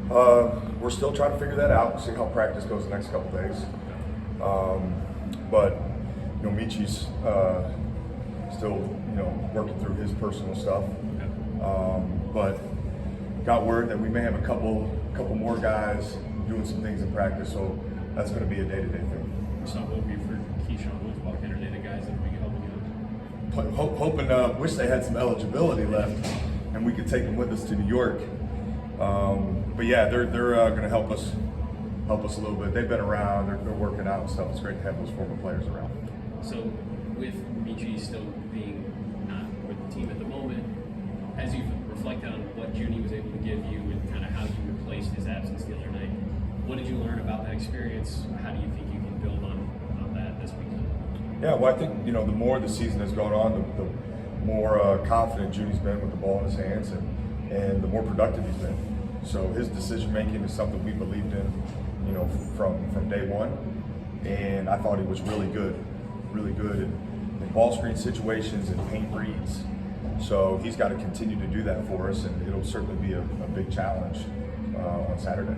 We're still trying to figure that out, see how practice goes the next couple days. But Michi's still working through his personal stuff. But got word that we may have a couple more guys doing some things in practice, so that's going to be a day-to-day thing. So what would be for Keyshawn with Buckeye? Are they the guys that would be helping you? Hoping, wish they had some eligibility left, and we could take them with us to New York. But yeah, they're going to help us a little bit. They've been around, they're working out and stuff. It's great to have those former players around. So with Michi still being not with the team at the moment, as you reflect on what Juny was able to give you and kind of how you replaced his absence the other night, what did you learn about that experience? How do you think you can build on that this weekend? Yeah, well, I think the more the season has gone on, the more confident Juny's been with the ball in his hands, and the more productive he's been. So his decision making is something we believed in, from day one, and I thought he was really good in ball screen situations and paint reads. So he's got to continue to do that for us, and it'll certainly be a big challenge on Saturday.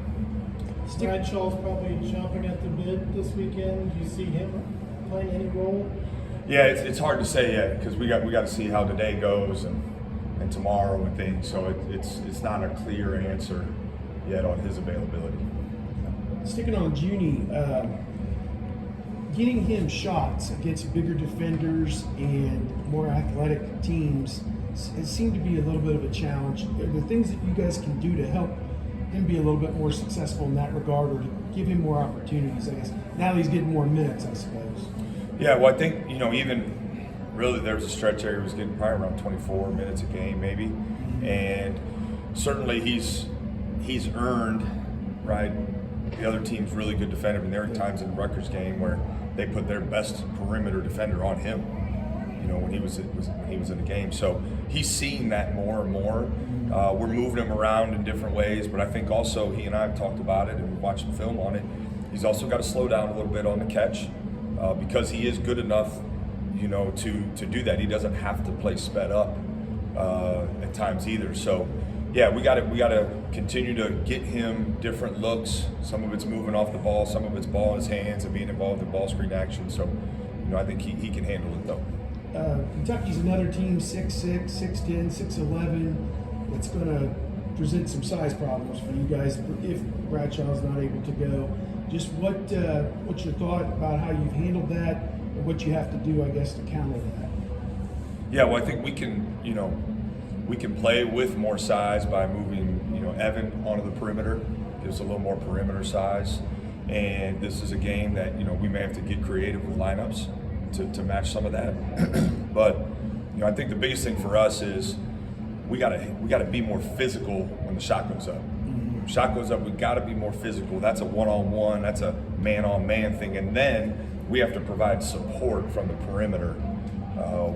Bradshaw's probably chomping at the bit this weekend. Do you see him playing any role? Yeah, it's hard to say yet because we got to see how today goes and tomorrow and things. So it's not a clear answer yet on his availability. Sticking on Juny, getting him shots against bigger defenders and more athletic teams, it seemed to be a little bit of a challenge. Are there things that you guys can do to help him be a little bit more successful in that regard, or to give him more opportunities, I guess, now that he's getting more minutes, I suppose? Yeah, well, I think, even really there was a stretch there he was getting probably around 24 minutes a game maybe. And certainly he's earned, right, the other team's really good defender. And there were times in the Rutgers game where they put their best perimeter defender on him, when he was in the game. So he's seeing that more and more. We're moving him around in different ways, but I think also he and I have talked about it and we've watched the film on it. He's also got to slow down a little bit on the catch because he is good enough, to do that. He doesn't have to play sped up at times either. So yeah, we got to continue to get him different looks. Some of it's moving off the ball, some of it's ball in his hands and being involved in ball screen action. So, I think he can handle it though. Kentucky's another team, 6'6", 6'10", 6'11", that's going to present some size problems for you guys if Bradshaw's not able to go. Just what's your thought about how you've handled that and what you have to do, I guess, to counter that? Yeah, well, I think we can play with more size by moving, Evan onto the perimeter, gives a little more perimeter size. And this is a game that, we may have to get creative with lineups to match some of that. But, I think the biggest thing for us is we gotta be more physical when the shot goes up. When the shot goes up, we gotta be more physical. That's a one-on-one, that's a man-on-man thing. And then we have to provide support from the perimeter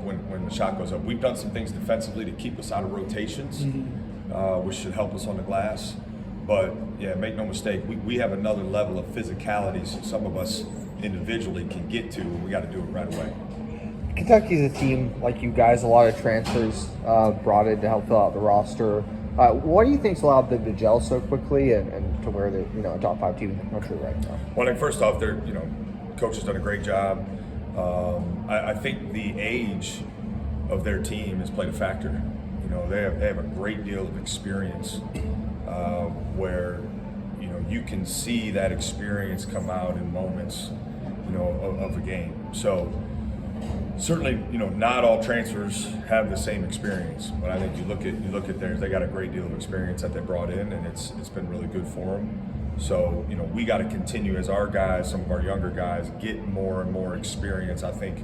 when the shot goes up. We've done some things defensively to keep us out of rotations, which should help us on the glass. But yeah, make no mistake, we have another level of physicality some of us individually can get to, and we got to do it right away. Kentucky's a team like you guys, a lot of transfers brought in to help fill out the roster. What do you think's allowed them to gel so quickly and to where they're a top 5 team in the country right now? Well, I think first off, they're coach has done a great job. I think the age of their team has played a factor. They have a great deal of experience where you can see that experience come out in moments of a game. So certainly not all transfers have the same experience, but I think you look at theirs, they got a great deal of experience that they brought in, and it's been really good for them. So we got to continue as our guys, some of our younger guys, get more and more experience. I think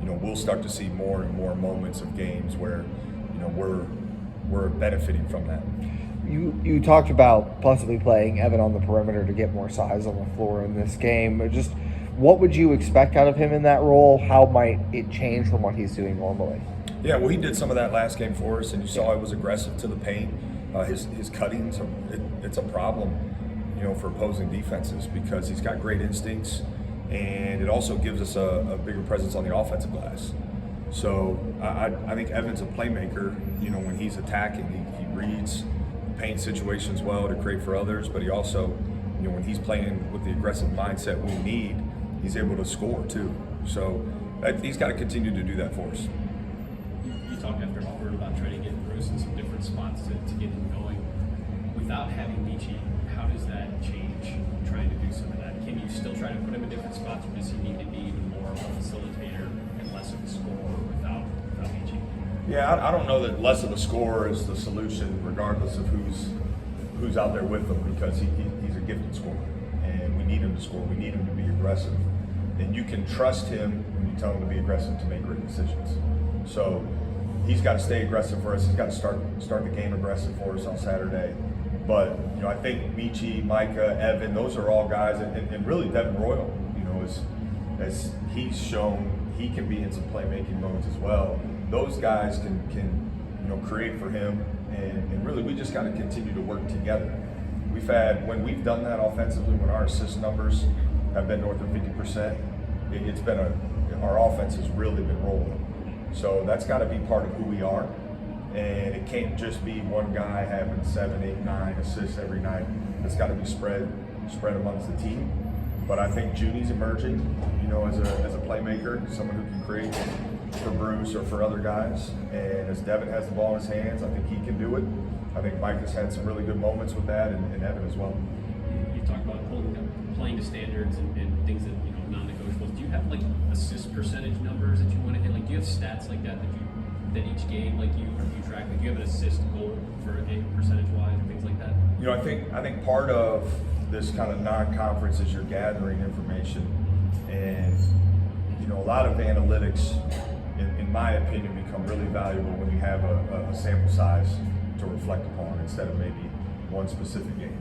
we'll start to see more and more moments of games where we're benefiting from that. You talked about possibly playing Evan on the perimeter to get more size on the floor in this game. Just what would you expect out of him in that role? How might it change from what he's doing normally? Yeah, well, he did some of that last game for us, and you saw he was aggressive to the paint. His cuttings, it's a problem, for opposing defenses because he's got great instincts, and it also gives us a bigger presence on the offensive glass. So I think Evan's a playmaker. When he's attacking, he reads paint situations well to create for others, but he also, when he's playing with the aggressive mindset we need, he's able to score too. So he's got to continue to do that for us. You talked after Auburn about trying to get Bruce in some different spots to get him going. Without having Michi, how does that change trying to do some of that? Can you still try to put him in different spots, or does he need to be even more of a facilitator and less of a scorer without Michi? Yeah, I don't know that less of a scorer is the solution, regardless of who's out there with him, because he's a gifted scorer, and we need him to score. We need him to be aggressive, and you can trust him when you tell him to be aggressive to make great decisions. So he's got to stay aggressive for us. He's got to start the game aggressive for us on Saturday. But I think Michi, Micah, Evan, those are all guys, and really Devin Royal, as he's shown, he can be in some playmaking modes as well. Those guys can create for him, and really we just got to continue to work together. When we've done that offensively, when our assist numbers have been north of 50%, it's been our offense has really been rolling. So that's got to be part of who we are. And it can't just be one guy having 7, 8, 9 assists every night. It's got to be spread amongst the team. But I think Juny's emerging, as a playmaker, someone who can create for Bruce or for other guys. And as Devin has the ball in his hands, I think he can do it. I think Mike has had some really good moments with that, and Evan as well. You talk about playing to standards and things that non-negotiables. Do you have assist percentage numbers that you want to hit? Do you have stats like that each game you track? Do you have an assist goal for a game percentage-wise or things like that? I think part of this kind of non-conference is you're gathering information, and a lot of analytics, in my opinion, become really valuable when you have a sample size to reflect upon instead of maybe one specific game.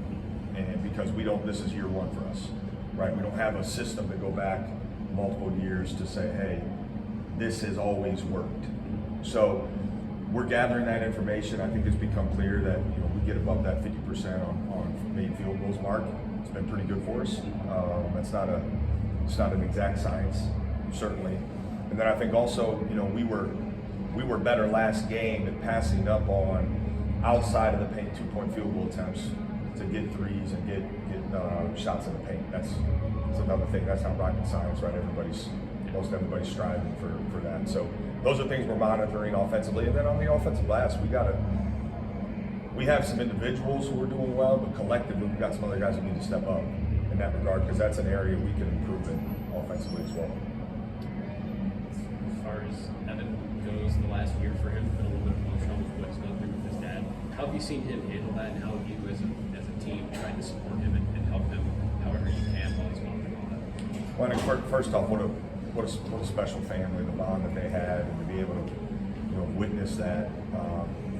And because this is year one for us, right? We don't have a system to go back multiple years to say, hey, this has always worked. So we're gathering that information. I think it's become clear that we get above that 50% on made field goals mark. It's been pretty good for us. It's not an exact science, certainly. And then I think also we were better last game at passing up on outside of the paint 2-point field goal attempts to get threes and get shots in the paint. That's another thing. That's not rocket science, right? Most everybody's striving for that. So those are things we're monitoring offensively. And then on the offensive glass, we have some individuals who are doing well, but collectively we've got some other guys who need to step up in that regard, because that's an area we can improve in offensively as well. As far as Evan goes, the last year for him, been a little bit emotional with what he's gone through with his dad. How have you seen him handle that, and how have you as a team tried to support him and help him however you can while he's going through all that? Well, I think first off, what a special family, the bond that they had, and to be able to witness that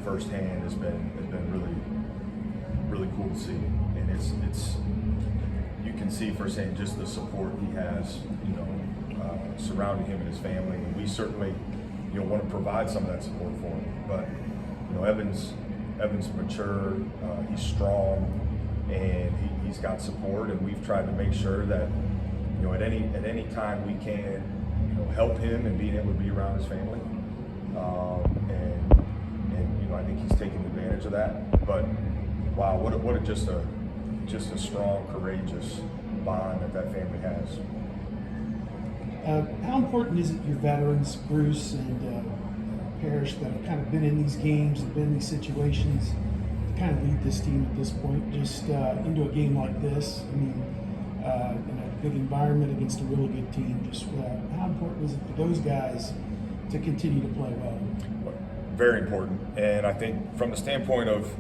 firsthand has been really, really cool to see. And it's you can see firsthand just the support he has surrounding him and his family, and we certainly want to provide some of that support for him. But Evan's mature, he's strong, and he's got support, and we've tried to make sure that at any time we can help him and being able to be around his family, and I think he's taking advantage of that. But wow, what just a strong, courageous bond that family has. How important is it your veterans, Bruce and Parrish, that have kind of been in these games and been in these situations, to kind of lead this team at this point, just into a game like this? I mean, in a big environment against a really good team. Just how important is it for those guys to continue to play well? Very important, and I think from the standpoint of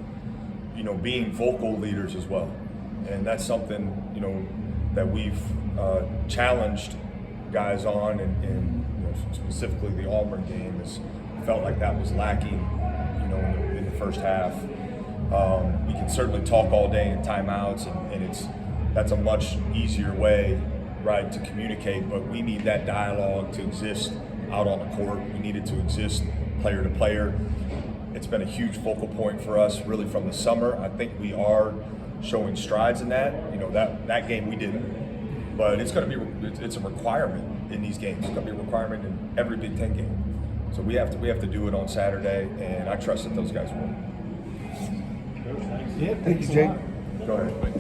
being vocal leaders as well, and that's something that we've challenged guys on, and specifically the Auburn game is felt like that was lacking in the first half. We can certainly talk all day in timeouts, and that's a much easier way, right, to communicate, but we need that dialogue to exist out on the court. We need it to exist player to player. It's been a huge focal point for us really from the summer. I think we are showing strides in that. That game we didn't, but it's a requirement in these games. It's going to be a requirement in every Big Ten game. So we have to do it on Saturday, and I trust that those guys will. Yeah, Thank thanks you, a Jake. lot. Go ahead.